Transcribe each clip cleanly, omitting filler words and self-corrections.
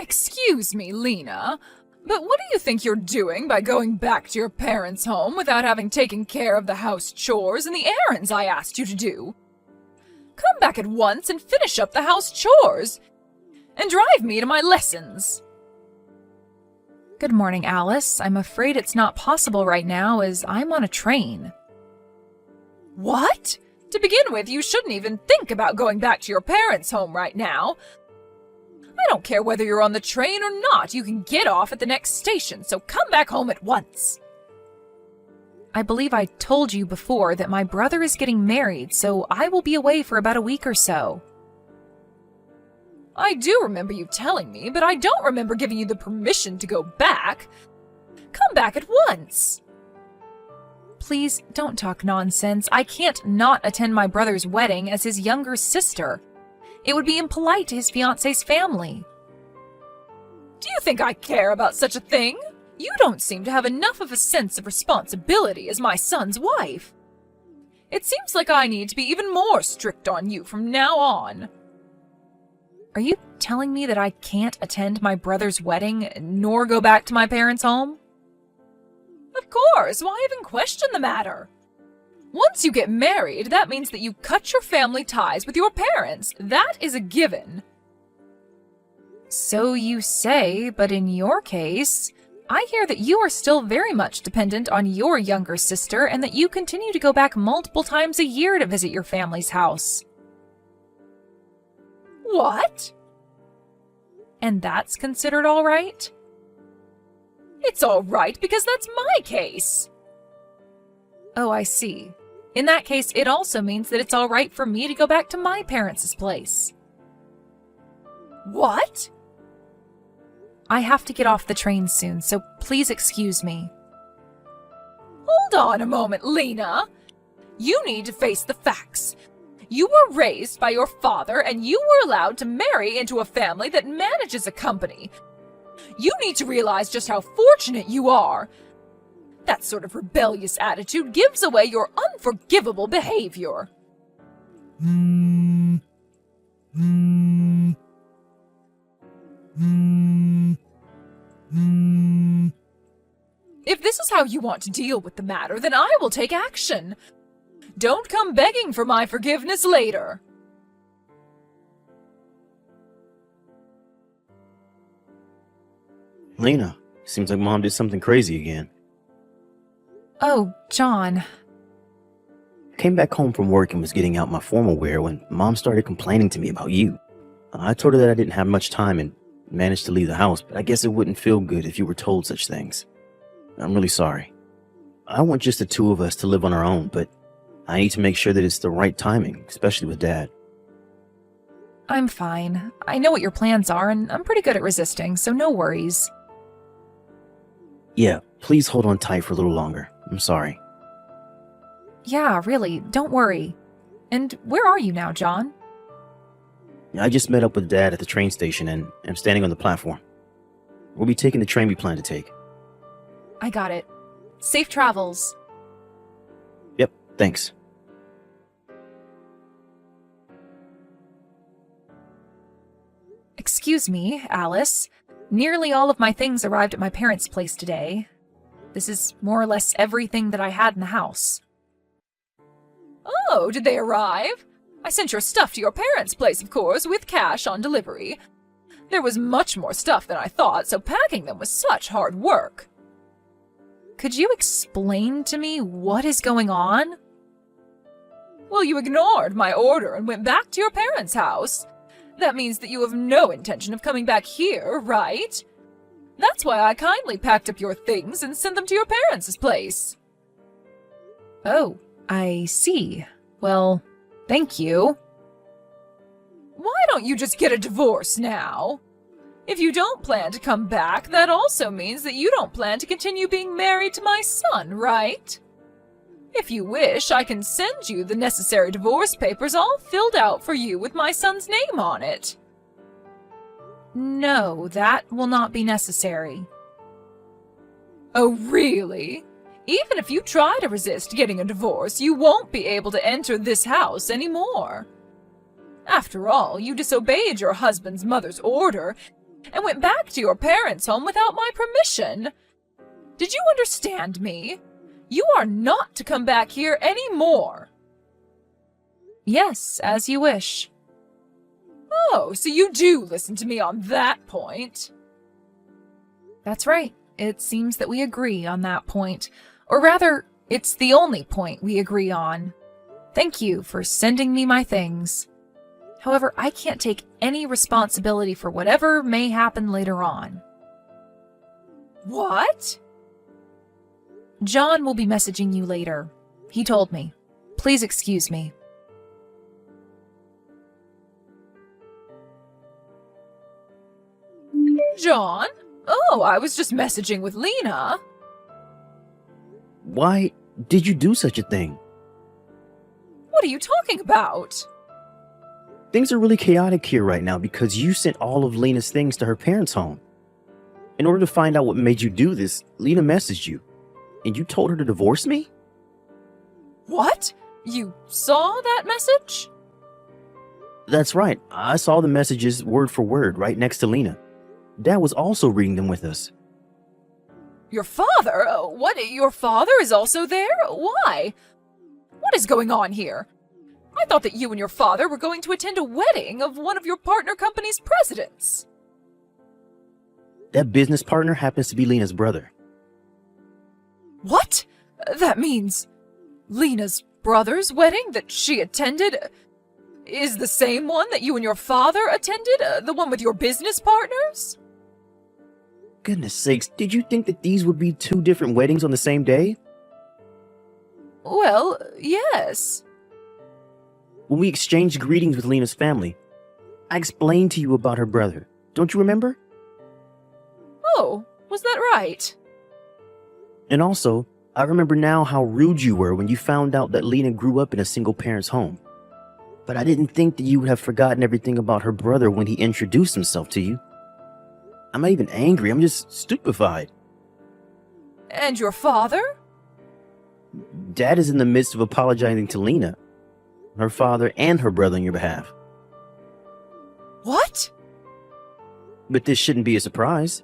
Excuse me, Lena, but what do you think you're doing by going back to your parents' home without having taken care of the house chores and the errands I asked you to do? Come back at once and finish up the house chores, and drive me to my lessons. Good morning, Alice. I'm afraid it's not possible right now as I'm on a train. What? To begin with, you shouldn't even think about going back to your parents' home right now. I don't care whether you're on the train or not. You can get off at the next station, so come back home at once. I believe I told you before that my brother is getting married, so I will be away for about a week or so. I do remember you telling me, but I don't remember giving you the permission to go back. Come back at once. Please don't talk nonsense. I can't not attend my brother's wedding as his younger sister. It would be impolite to his fiancé's family. Do you think I care about such a thing? You don't seem to have enough of a sense of responsibility as my son's wife. It seems like I need to be even more strict on you from now on. Are you telling me that I can't attend my brother's wedding nor go back to my parents' home? Of course, why even question the matter? Once you get married, that means that you cut your family ties with your parents. That is a given. So you say, but in your case, I hear that you are still very much dependent on your younger sister and that you continue to go back multiple times a year to visit your family's house. What? And that's considered all right? It's all right because that's my case. Oh, I see. In that case, it also means that it's all right for me to go back to my parents' place. What? I have to get off the train soon, so please excuse me. Hold on a moment, Lena. You need to face the facts. You were raised by your father, and you were allowed to marry into a family that manages a company. You need to realize just how fortunate you are. That sort of rebellious attitude gives away your unforgivable behavior. If this is how you want to deal with the matter, then I will take action. Don't come begging for my forgiveness later. Lena, seems like Mom did something crazy again. Oh, John. I came back home from work and was getting out my formal wear when Mom started complaining to me about you. I told her that I didn't have much time and managed to leave the house, but I guess it wouldn't feel good if you were told such things. I'm really sorry. I want just the two of us to live on our own, but I need to make sure that it's the right timing, especially with Dad. I'm fine. I know what your plans are, and I'm pretty good at resisting, so no worries. Yeah, please hold on tight for a little longer. I'm sorry. Yeah, really, don't worry. And where are you now, John? I just met up with Dad at the train station and am standing on the platform. We'll be taking the train we plan to take. I got it. Safe travels. Yep, thanks. Excuse me, Alice. Nearly all of my things arrived at my parents' place today. This is more or less everything that I had in the house. Oh, did they arrive? I sent your stuff to your parents' place, of course, with cash on delivery. There was much more stuff than I thought, so packing them was such hard work. Could you explain to me what is going on? Well, you ignored my order and went back to your parents' house. That means that you have no intention of coming back here, right? That's why I kindly packed up your things and sent them to your parents' place. Oh, I see. Well, thank you. Why don't you just get a divorce now? If you don't plan to come back, that also means that you don't plan to continue being married to my son, right? If you wish, I can send you the necessary divorce papers all filled out for you with my son's name on it. No, that will not be necessary. Oh, really? Even if you try to resist getting a divorce, you won't be able to enter this house anymore. After all, you disobeyed your husband's mother's order, and went back to your parents' home without my permission. Did you understand me? You are not to come back here anymore. Yes, as you wish. Oh, so you do listen to me on that point. That's right. It seems that we agree on that point. Or rather, it's the only point we agree on. Thank you for sending me my things. However, I can't take any responsibility for whatever may happen later on. What? John will be messaging you later. He told me. Please excuse me. John? Oh, I was just messaging with Lena. Why did you do such a thing? What are you talking about? Things are really chaotic here right now because you sent all of Lena's things to her parents' home. In order to find out what made you do this, Lena messaged you. And you told her to divorce me? What? You saw that message? That's right. I saw the messages word for word right next to Lena. Dad was also reading them with us. Your father? What? Your father is also there? Why? What is going on here? I thought that you and your father were going to attend a wedding of one of your partner company's presidents. That business partner happens to be Lena's brother. What? That means Lena's brother's wedding that she attended is the same one that you and your father attended? The one with your business partners? Goodness sakes, did you think that these would be two different weddings on the same day? Well, yes. When we exchanged greetings with Lena's family, I explained to you about her brother. Don't you remember? Oh, was that right? And also, I remember now how rude you were when you found out that Lena grew up in a single parent's home. But I didn't think that you would have forgotten everything about her brother when he introduced himself to you. I'm not even angry, I'm just stupefied. And your father? Dad is in the midst of apologizing to Lena, her father, and her brother on your behalf. What? But this shouldn't be a surprise.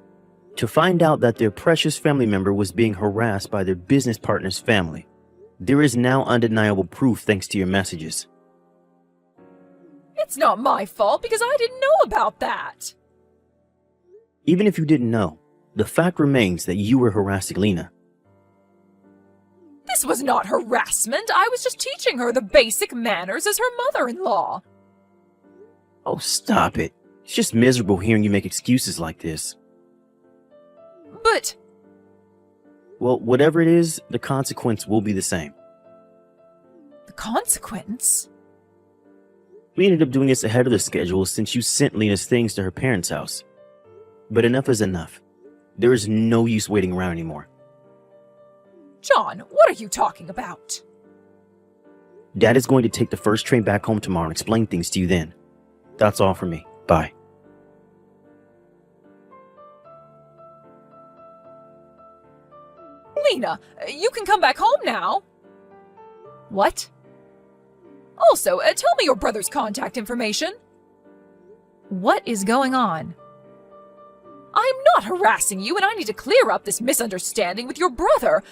To find out that their precious family member was being harassed by their business partner's family. There is now undeniable proof thanks to your messages. It's not my fault because I didn't know about that. Even if you didn't know, the fact remains that you were harassing Lena. This was not harassment. I was just teaching her the basic manners as her mother-in-law. Oh, stop it. It's just miserable hearing you make excuses like this. But... Well, whatever it is, the consequence will be the same. The consequence? We ended up doing this ahead of the schedule since you sent Lena's things to her parents' house. But enough is enough. There is no use waiting around anymore. John, what are you talking about? Dad is going to take the first train back home tomorrow and explain things to you then. That's all for me. Bye. Lena, you can come back home now. What? Also, tell me your brother's contact information. What is going on? I'm not harassing you, and I need to clear up this misunderstanding with your brother.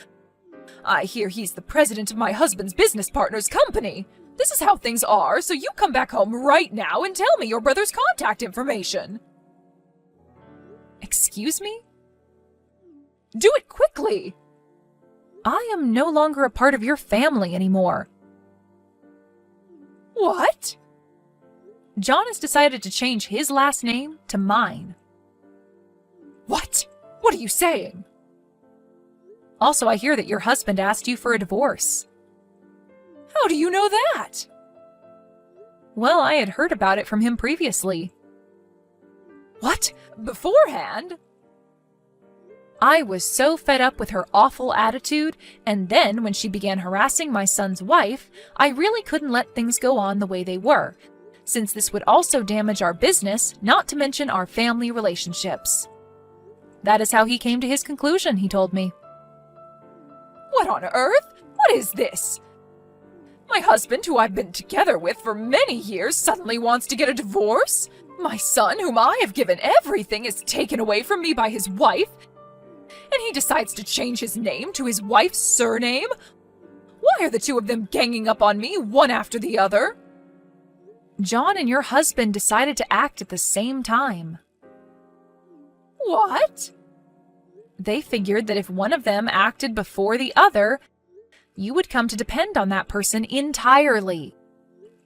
I hear he's the president of my husband's business partner's company. This is how things are, so you come back home right now and tell me your brother's contact information. Excuse me? Do it quickly. I am no longer a part of your family anymore. What? John has decided to change his last name to mine. What? What are you saying? Also, I hear that your husband asked you for a divorce. How do you know that? Well, I had heard about it from him previously. What? Beforehand? I was so fed up with her awful attitude, and then when she began harassing my son's wife, I really couldn't let things go on the way they were, since this would also damage our business, not to mention our family relationships. That is how he came to his conclusion, he told me. What on earth? What is this? My husband, who I've been together with for many years, suddenly wants to get a divorce? My son, whom I have given everything, is taken away from me by his wife, and he decides to change his name to his wife's surname? Why are the two of them ganging up on me, one after the other? John and your husband decided to act at the same time. What? They figured that if one of them acted before the other, you would come to depend on that person entirely.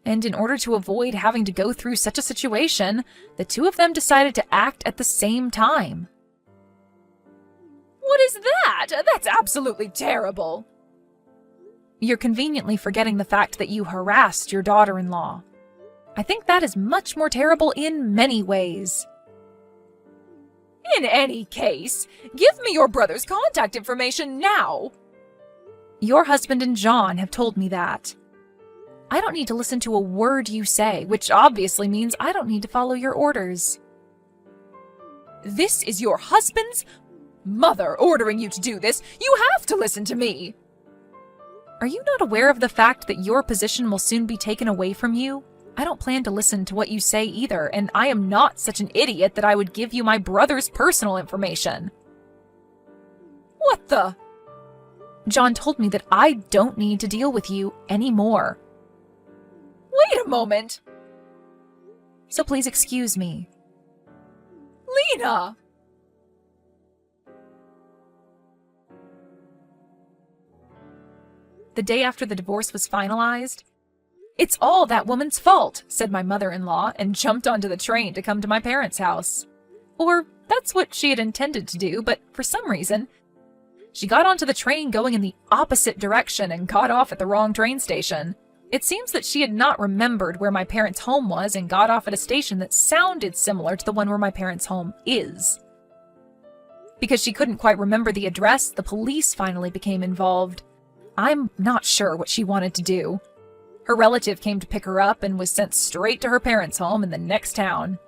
And in order to avoid having to go through such a situation, the two of them decided to act at the same time. What is that? That's absolutely terrible. You're conveniently forgetting the fact that you harassed your daughter-in-law. I think that is much more terrible in many ways. In any case, give me your brother's contact information now. Your husband and John have told me that. I don't need to listen to a word you say, which obviously means I don't need to follow your orders. This is your husband's mother ordering you to do this. You have to listen to me. Are you not aware of the fact that your position will soon be taken away from you? I don't plan to listen to what you say either, and I am not such an idiot that I would give you my brother's personal information. What the? John told me that I don't need to deal with you anymore. Wait a moment. So please excuse me. Lena! The day after the divorce was finalized, "It's all that woman's fault," said my mother-in-law, and jumped onto the train to come to my parents' house. Or that's what she had intended to do, but for some reason, she got onto the train going in the opposite direction and got off at the wrong train station. It seems that she had not remembered where my parents' home was and got off at a station that sounded similar to the one where my parents' home is. Because she couldn't quite remember the address, the police finally became involved. I'm not sure what she wanted to do. Her relative came to pick her up and was sent straight to her parents' home in the next town.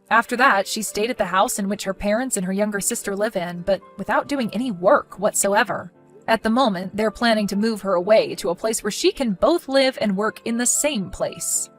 After that, she stayed at the house in which her parents and her younger sister live in, but without doing any work whatsoever. At the moment, they're planning to move her away to a place where she can both live and work in the same place.